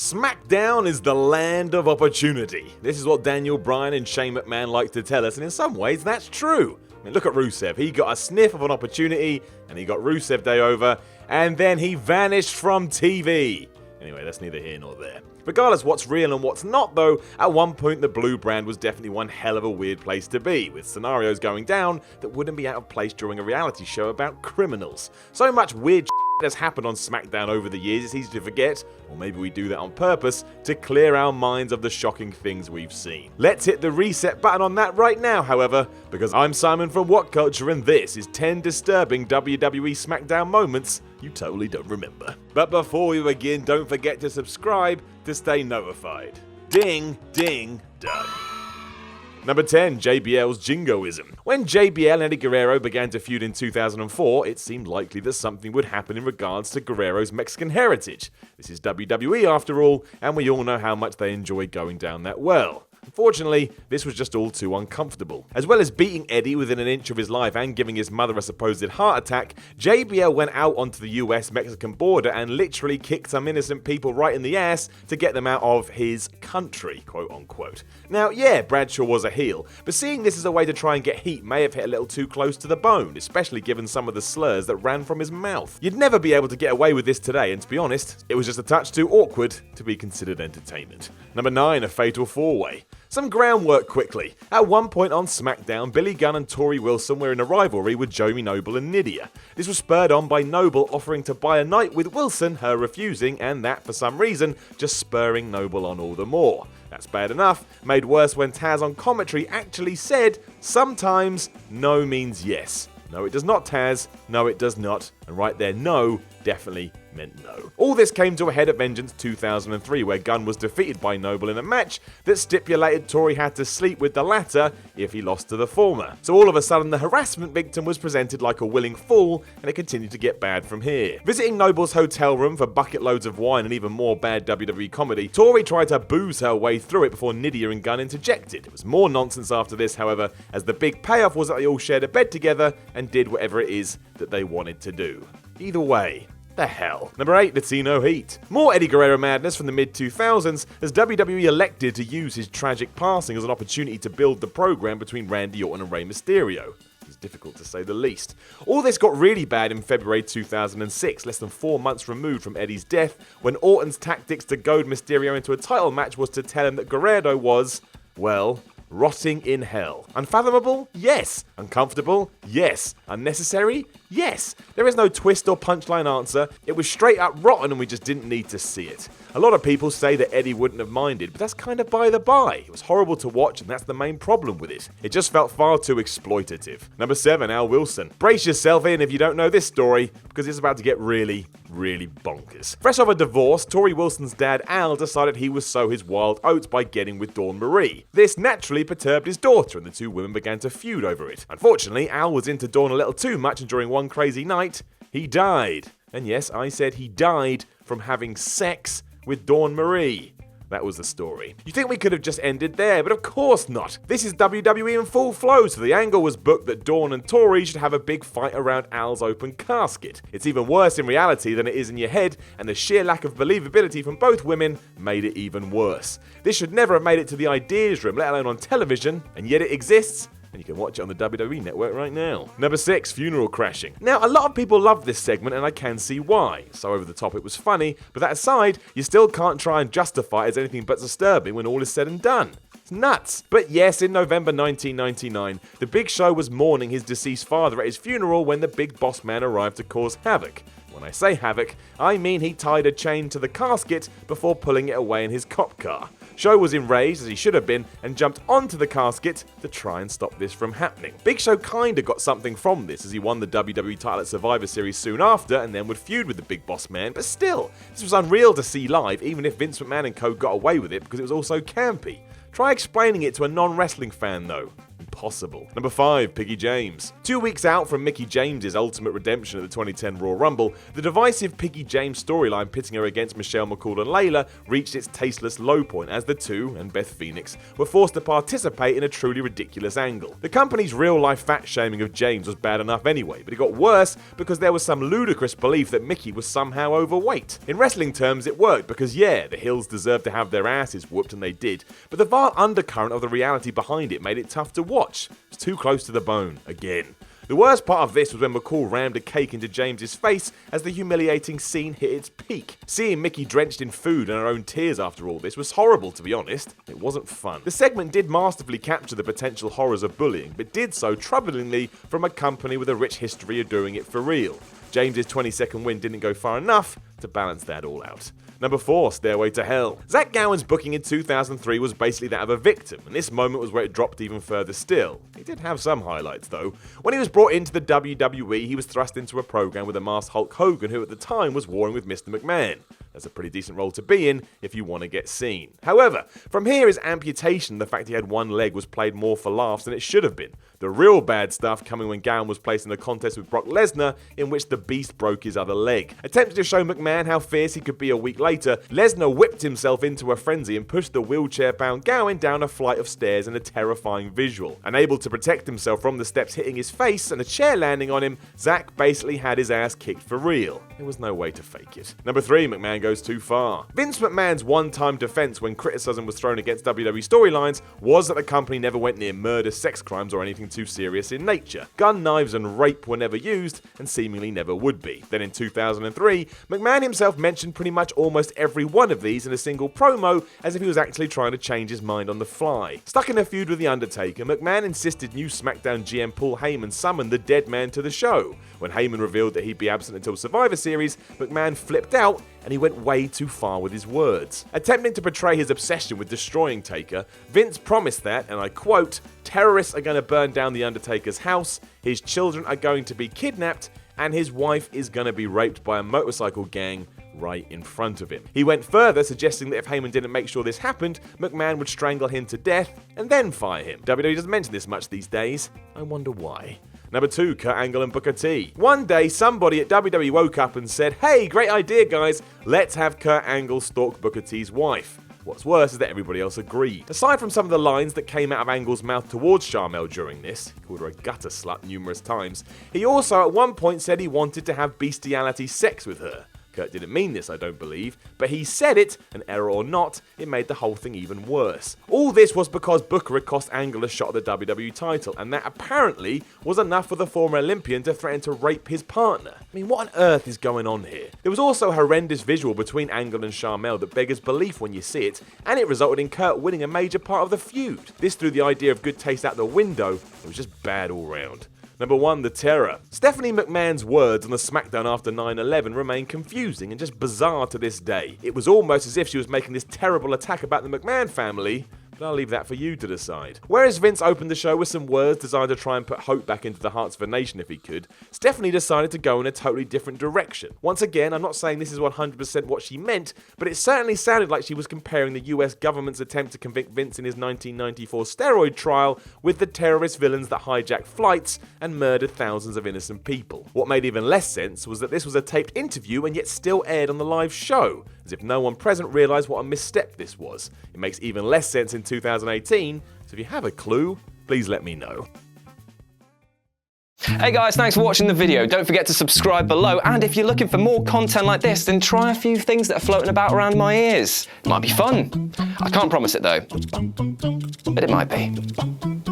SmackDown is the land of opportunity. This is what Daniel Bryan and Shane McMahon like to tell us, and in some ways that's true. I mean, look at Rusev. He got a sniff of an opportunity, and he got Rusev Day over, and then he vanished from TV. Anyway, that's neither here nor there. Regardless what's real and what's not though, at one point the blue brand was definitely one hell of a weird place to be, with scenarios going down that wouldn't be out of place during a reality show about criminals. So much weird has happened on SmackDown over the years, it's easy to forget, or maybe we do that on purpose, to clear our minds of the shocking things we've seen. Let's hit the reset button on that right now, however, because I'm Simon from What Culture and this is 10 disturbing WWE SmackDown moments you totally don't remember. But before we begin, don't forget to subscribe to stay notified. Ding, ding, done. Number 10, JBL's Jingoism. When JBL and Eddie Guerrero began to feud in 2004, it seemed likely that something would happen in regards to Guerrero's Mexican heritage. This is WWE after all, and we all know how much they enjoy going down that well. Unfortunately, this was just all too uncomfortable. As well as beating Eddie within an inch of his life and giving his mother a supposed heart attack, JBL went out onto the US-Mexican border and literally kicked some innocent people right in the ass to get them out of his country, quote unquote. Now, yeah, Bradshaw was a heel, but seeing this as a way to try and get heat may have hit a little too close to the bone, especially given some of the slurs that ran from his mouth. You'd never be able to get away with this today, and to be honest, it was just a touch too awkward to be considered entertainment. Number 9, a fatal four-way. Some groundwork quickly. At one point on SmackDown, Billy Gunn and Tori Wilson were in a rivalry with Joey Noble and Nydia. This was spurred on by Noble offering to buy a night with Wilson, her refusing, and that, for some reason, just spurring Noble on all the more. That's bad enough, made worse when Taz on commentary actually said, sometimes no means yes. No, it does not, Taz. No, it does not. And right there, no definitely meant no. All this came to a head at Vengeance 2003, where Gunn was defeated by Noble in a match that stipulated Tori had to sleep with the latter if he lost to the former. So all of a sudden, the harassment victim was presented like a willing fool, and it continued to get bad from here. Visiting Noble's hotel room for bucket loads of wine and even more bad WWE comedy, Tori tried to booze her way through it before Nydia and Gunn interjected. It was more nonsense after this, however, as the big payoff was that they all shared a bed together and did whatever it is that they wanted to do. Either way, the hell. Number 8, Latino Heat. More Eddie Guerrero madness from the mid-2000s as WWE elected to use his tragic passing as an opportunity to build the program between Randy Orton and Rey Mysterio. It's difficult to say the least. All this got really bad in February 2006, less than 4 months removed from Eddie's death, when Orton's tactics to goad Mysterio into a title match was to tell him that Guerrero was, well, rotting in hell. Unfathomable? Yes. Uncomfortable? Yes. Unnecessary? Yes. There is no twist or punchline answer. It was straight up rotten and we just didn't need to see it. A lot of people say that Eddie wouldn't have minded, but that's kind of by the by. It was horrible to watch and that's the main problem with it. It just felt far too exploitative. Number 7, Al Wilson. Brace yourself in if you don't know this story, because it's about to get really bonkers. Fresh off a divorce, Tori Wilson's dad Al decided he would sow his wild oats by getting with Dawn Marie. This naturally perturbed his daughter and the two women began to feud over it. Unfortunately, Al was into Dawn a little too much and during one crazy night, he died. And yes, I said he died from having sex with Dawn Marie. That was the story. You think we could have just ended there, but of course not. This is WWE in full flow, so the angle was booked that Dawn and Tori should have a big fight around Al's open casket. It's even worse in reality than it is in your head, and the sheer lack of believability from both women made it even worse. This should never have made it to the ideas room, let alone on television, and yet it exists. And you can watch it on the WWE network right now. Number 6, funeral crashing. Now, a lot of people love this segment and I can see why. So over the top it was funny, but that aside, you still can't try and justify it as anything but disturbing when all is said and done. It's nuts. But yes, in November 1999, the Big Show was mourning his deceased father at his funeral when the Big Boss Man arrived to cause havoc. When I say havoc, I mean he tied a chain to the casket before pulling it away in his cop car. Show was enraged, as he should have been, and jumped onto the casket to try and stop this from happening. Big Show kinda got something from this, as he won the WWE title at Survivor Series soon after, and then would feud with the Big Boss Man, but still, this was unreal to see live, even if Vince McMahon and co got away with it, because it was also campy. Try explaining it to a non-wrestling fan though. impossible. Number 5. Piggy James. 2 weeks out from Mickie James' ultimate redemption at the 2010 Royal Rumble, the divisive Piggy James storyline pitting her against Michelle McCool and Layla reached its tasteless low point as the two, and Beth Phoenix, were forced to participate in a truly ridiculous angle. The company's real-life fat-shaming of James was bad enough anyway, but it got worse because there was some ludicrous belief that Mickie was somehow overweight. In wrestling terms, it worked because, yeah, the heels deserved to have their asses whooped, and they did, but the vile undercurrent of the reality behind it made it tough to watch. It's too close to the bone, again. The worst part of this was when McCool rammed a cake into James's face as the humiliating scene hit its peak. Seeing Mickie drenched in food and her own tears after all this was horrible, to be honest. It wasn't fun. The segment did masterfully capture the potential horrors of bullying, but did so troublingly from a company with a rich history of doing it for real. James's 20-second win didn't go far enough to balance that all out. Number 4. Stairway to Hell. Zach Gowen's booking in 2003 was basically that of a victim, and this moment was where it dropped even further still. He did have some highlights though. When he was brought into the WWE, he was thrust into a program with a masked Hulk Hogan, who at the time was warring with Mr. McMahon. That's a pretty decent role to be in if you want to get seen. However, from here his amputation, the fact he had one leg, was played more for laughs than it should have been. The real bad stuff coming when Gowen was placed in a contest with Brock Lesnar in which the Beast broke his other leg. Attempting to show McMahon how fierce he could be a week later, Lesnar whipped himself into a frenzy and pushed the wheelchair-bound Gowen down a flight of stairs in a terrifying visual. Unable to protect himself from the steps hitting his face and a chair landing on him, Zach basically had his ass kicked for real. There was no way to fake it. Number 3. McMahon Goes Too Far. Vince McMahon's one-time defense when criticism was thrown against WWE storylines was that the company never went near murder, sex crimes, or anything too serious in nature. Gun, knives, and rape were never used, and seemingly never would be. Then in 2003, McMahon himself mentioned pretty much almost every one of these in a single promo, as if he was actually trying to change his mind on the fly. Stuck in a feud with The Undertaker, McMahon insisted new SmackDown GM Paul Heyman summon the dead man to the show. When Heyman revealed that he'd be absent until Survivor Series, McMahon flipped out and he went way too far with his words. Attempting to portray his obsession with destroying Taker, Vince promised that, and I quote, "Terrorists are going to burn down The Undertaker's house, his children are going to be kidnapped, and his wife is going to be raped by a motorcycle gang right in front of him." He went further, suggesting that if Heyman didn't make sure this happened, McMahon would strangle him to death and then fire him. WWE doesn't mention this much these days. I wonder why. Number 2. Kurt Angle and Booker T. One day, somebody at WWE woke up and said, "Hey, great idea, guys. Let's have Kurt Angle stalk Booker T's wife." What's worse is that everybody else agreed. Aside from some of the lines that came out of Angle's mouth towards Sharmell during this, he called her a gutter slut numerous times, he also at one point said he wanted to have bestiality sex with her. Kurt didn't mean this, I don't believe, but he said it, and error or not, it made the whole thing even worse. All this was because Booker had cost Angle a shot at the WWE title, and that apparently was enough for the former Olympian to threaten to rape his partner. I mean, what on earth is going on here? There was also a horrendous visual between Angle and Sharmell that beggars belief when you see it, and it resulted in Kurt winning a major part of the feud. This threw the idea of good taste out the window. It was just bad all round. Number 1. The Terror. Stephanie McMahon's words on the SmackDown after 9/11 remain confusing and just bizarre to this day. It was almost as if she was making this terrible attack about the McMahon family, but I'll leave that for you to decide. Whereas Vince opened the show with some words designed to try and put hope back into the hearts of a nation if he could, Stephanie decided to go in a totally different direction. Once again, I'm not saying this is 100% what she meant, but it certainly sounded like she was comparing the US government's attempt to convict Vince in his 1994 steroid trial with the terrorist villains that hijacked flights and murdered thousands of innocent people. What made even less sense was that this was a taped interview and yet still aired on the live show, as if no one present realised what a misstep this was. It makes even less sense in 2018, so if you have a clue, please let me know. Hey guys, thanks for watching the video. Don't forget to subscribe below, and if you're looking for more content like this, then try a few things that are floating about around my ears. It might be fun. I can't promise it though, but it might be.